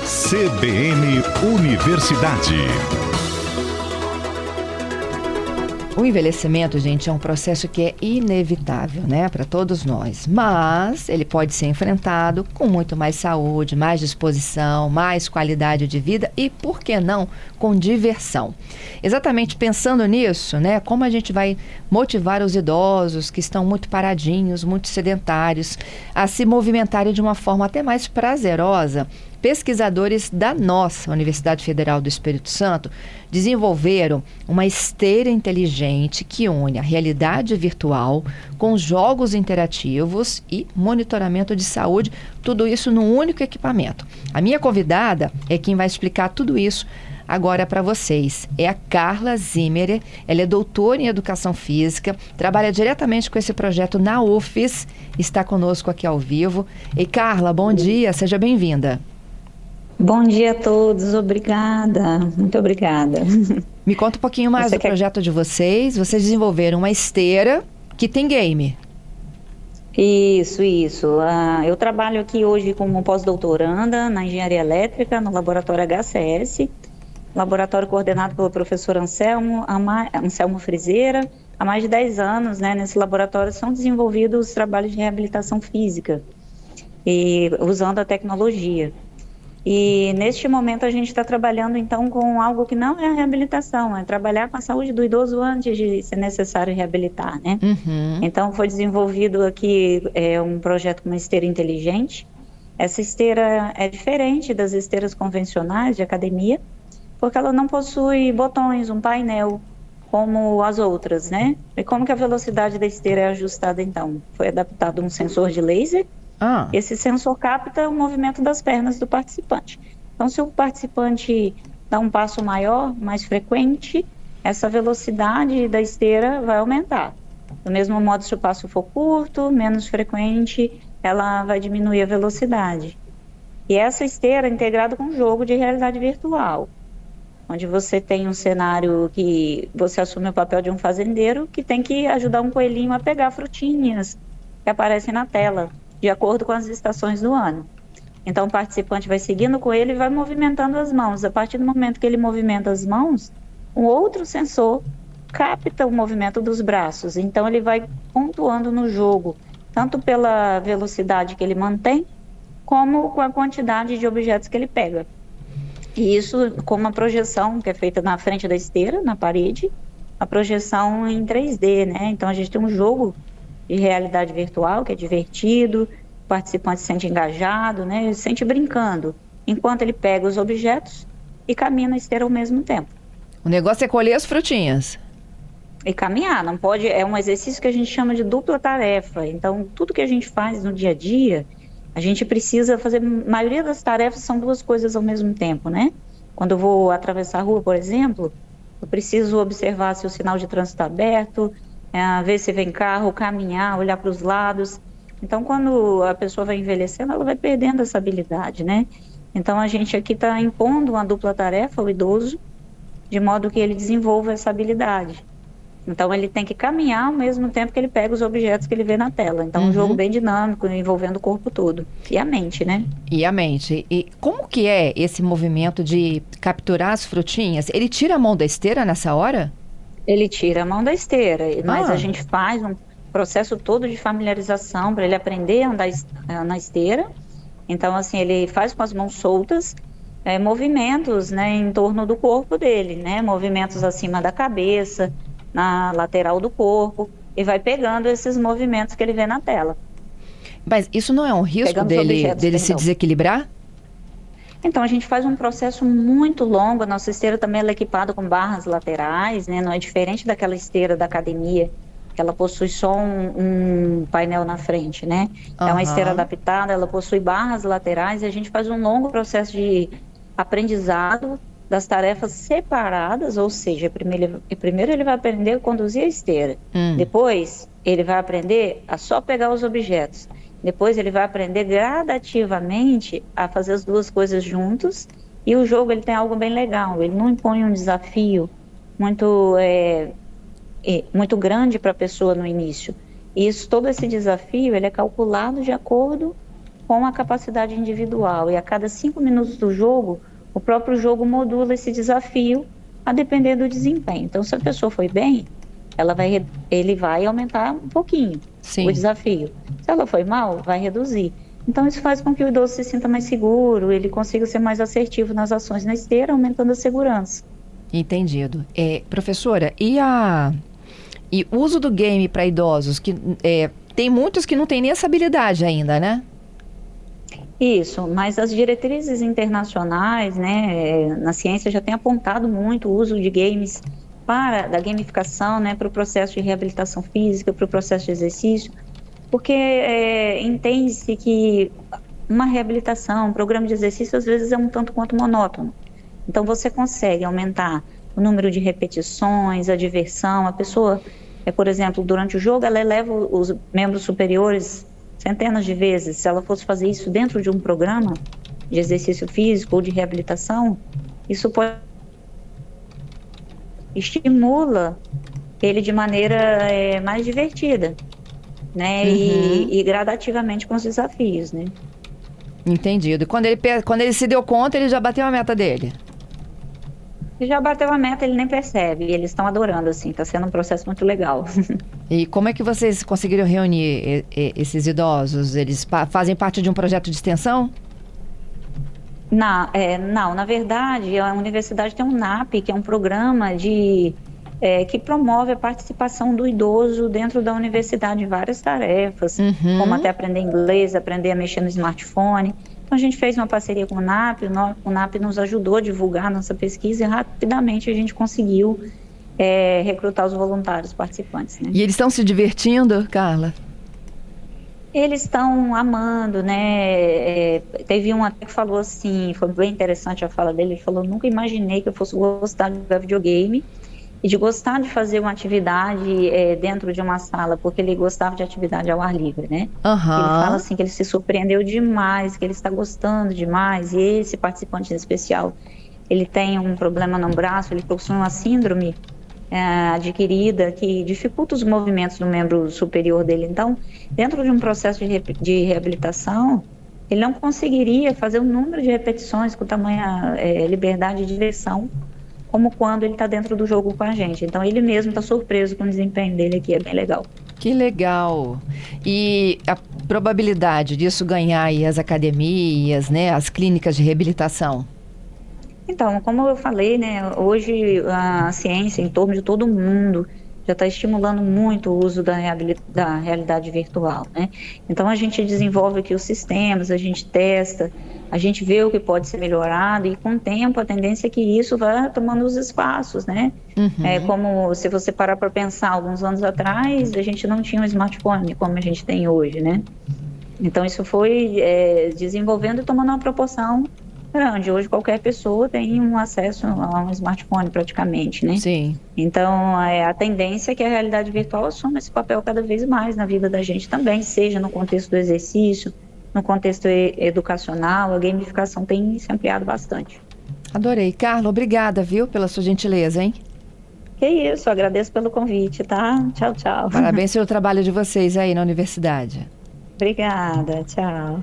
CBN Universidade. O envelhecimento, gente, é um processo que é inevitável, né, para todos nós. Mas ele pode ser enfrentado com muito mais saúde, mais disposição, mais qualidade de vida e, por que não, com diversão. Exatamente pensando nisso, né, como a gente vai motivar os idosos que estão muito paradinhos, muito sedentários, a se movimentarem de uma forma até mais prazerosa. Pesquisadores da nossa Universidade Federal do Espírito Santo desenvolveram uma esteira inteligente que une a realidade virtual com jogos interativos e monitoramento de saúde, tudo isso num único equipamento. A minha convidada é quem vai explicar tudo isso agora para vocês. É a Carla Zimmerer, ela é doutora em Educação Física, trabalha diretamente com esse projeto na UFES, está conosco aqui ao vivo. E Carla, bom dia, seja bem-vinda. Bom dia a todos, obrigada, muito obrigada. Me conta um pouquinho mais do projeto de vocês. Vocês desenvolveram uma esteira que tem game. Isso. Eu trabalho aqui hoje como pós-doutoranda na Engenharia Elétrica, no Laboratório HCS, laboratório coordenado pelo professor Anselmo Frizeira. Há mais de 10 anos, né, nesse laboratório são desenvolvidos os trabalhos de reabilitação física, e usando a tecnologia. E neste momento a gente está trabalhando então com algo que não é a reabilitação, é trabalhar com a saúde do idoso antes de ser necessário reabilitar, né? Então foi desenvolvido aqui um projeto com uma esteira inteligente. Essa esteira é diferente das esteiras convencionais de academia, porque ela não possui botões, um painel, como as outras, né? E como que a velocidade da esteira é ajustada então? Foi adaptado um sensor de laser. Esse sensor capta o movimento das pernas do participante. Então, se o participante dá um passo maior, mais frequente, essa velocidade da esteira vai aumentar. Do mesmo modo, se o passo for curto, menos frequente, ela vai diminuir a velocidade. E essa esteira é integrada com um jogo de realidade virtual, onde você tem um cenário que você assume o papel de um fazendeiro que tem que ajudar um coelhinho a pegar frutinhas que aparecem na tela, de acordo com as estações do ano. Então, o participante vai seguindo com ele e vai movimentando as mãos. A partir do momento que ele movimenta as mãos, um outro sensor capta o movimento dos braços. Então, ele vai pontuando no jogo, tanto pela velocidade que ele mantém, como com a quantidade de objetos que ele pega. E isso com uma projeção que é feita na frente da esteira, na parede, a projeção em 3D, né? Então, a gente tem um jogo de realidade virtual, que é divertido, o participante se sente engajado, né? Ele se sente brincando, enquanto ele pega os objetos e caminha na esteira ao mesmo tempo. O negócio é colher as frutinhas. E caminhar, não pode, é um exercício que a gente chama de dupla tarefa. Então, tudo que a gente faz no dia a dia, a gente precisa fazer, a maioria das tarefas são duas coisas ao mesmo tempo, né? Quando eu vou atravessar a rua, por exemplo, eu preciso observar se o sinal de trânsito está aberto, ver se vem carro, caminhar, olhar para os lados. Então, quando a pessoa vai envelhecendo, ela vai perdendo essa habilidade, né? Então, a gente aqui está impondo uma dupla tarefa ao idoso, de modo que ele desenvolva essa habilidade. Então, ele tem que caminhar ao mesmo tempo que ele pega os objetos que ele vê na tela. Então, um jogo bem dinâmico, envolvendo o corpo todo. E a mente, né? E a mente. E como que é esse movimento de capturar as frutinhas? Ele tira a mão da esteira nessa hora? Ele tira a mão da esteira, mas a gente faz um processo todo de familiarização para ele aprender a andar na esteira. Então, assim, ele faz com as mãos soltas movimentos, né, em torno do corpo dele, né, movimentos acima da cabeça, na lateral do corpo, e vai pegando esses movimentos que ele vê na tela. Mas isso não é um risco dele se desequilibrar? Então, a gente faz um processo muito longo. A nossa esteira também é equipada com barras laterais, né? Não é diferente daquela esteira da academia, que ela possui só um painel na frente, né? É uma esteira adaptada, ela possui barras laterais, e a gente faz um longo processo de aprendizado das tarefas separadas, ou seja, primeiro ele vai aprender a conduzir a esteira, depois ele vai aprender a só pegar os objetos. Depois ele vai aprender gradativamente a fazer as duas coisas juntos. E o jogo ele tem algo bem legal. Ele não impõe um desafio muito grande para a pessoa no início. E todo esse desafio ele é calculado de acordo com a capacidade individual. E a cada 5 minutos do jogo, o próprio jogo modula esse desafio a depender do desempenho. Então, se a pessoa foi bem, ele vai aumentar um pouquinho Sim. o desafio. Se ela foi mal, vai reduzir. Então, isso faz com que o idoso se sinta mais seguro, ele consiga ser mais assertivo nas ações na esteira, aumentando a segurança. Entendido. Professora, e o uso do game para idosos? Que tem muitos que não têm nem essa habilidade ainda, né? Isso, mas as diretrizes internacionais, né, na ciência já tem apontado muito o uso de games da gamificação, né, para o processo de reabilitação física, para o processo de exercício, porque entende-se que uma reabilitação, um programa de exercício, às vezes é um tanto quanto monótono. Então, você consegue aumentar o número de repetições, a diversão, a pessoa, por exemplo, durante o jogo, ela eleva os membros superiores centenas de vezes. Se ela fosse fazer isso dentro de um programa de exercício físico ou de reabilitação, isso estimula ele de maneira mais divertida, né? Uhum. E gradativamente com os desafios, né? Entendido. E quando ele se deu conta, ele já bateu a meta dele? E já bateu a meta, ele nem percebe. E eles estão adorando, assim. Está sendo um processo muito legal. E como é que vocês conseguiram reunir esses idosos? Eles fazem parte de um projeto de extensão? Não, na verdade, a universidade tem um NAP, que é um programa que promove a participação do idoso dentro da universidade em várias tarefas, como até aprender inglês, aprender a mexer no smartphone. Então, a gente fez uma parceria com o NAP, o NAP nos ajudou a divulgar a nossa pesquisa e rapidamente a gente conseguiu recrutar os voluntários participantes, né? E eles estão se divertindo, Carla? Eles estão amando, né? Teve um até que falou assim, foi bem interessante a fala dele, ele falou: nunca imaginei que eu fosse gostar de jogar videogame e de gostar de fazer uma atividade dentro de uma sala, porque ele gostava de atividade ao ar livre, né? Uhum. Ele fala assim que ele se surpreendeu demais, que ele está gostando demais, e esse participante em especial, ele tem um problema no braço, ele possui uma síndrome adquirida que dificulta os movimentos do membro superior dele. Então, dentro de um processo de reabilitação, ele não conseguiria fazer o número de repetições com tamanha liberdade e direção como quando ele está dentro do jogo com a gente. Então, ele mesmo está surpreso com o desempenho dele aqui, é bem legal. Que legal! E a probabilidade disso ganhar aí as academias, né, as clínicas de reabilitação? Então, como eu falei, né, hoje a ciência em torno de todo mundo já está estimulando muito o uso da realidade virtual, né? Então, a gente desenvolve aqui os sistemas, a gente testa, a gente vê o que pode ser melhorado e, com o tempo, a tendência é que isso vá tomando os espaços, né? Como se você parar para pensar, alguns anos atrás, a gente não tinha um smartphone como a gente tem hoje, né? Então, isso foi desenvolvendo e tomando uma proporção grande. Hoje qualquer pessoa tem um acesso a um smartphone praticamente, né? Sim. Então, a tendência é que a realidade virtual assuma esse papel cada vez mais na vida da gente também, seja no contexto do exercício, no contexto educacional. A gamificação tem se ampliado bastante. Adorei. Carla, obrigada, viu, pela sua gentileza, hein? Que isso, agradeço pelo convite, tá? Tchau, tchau. Parabéns pelo trabalho de vocês aí na universidade. Obrigada, tchau.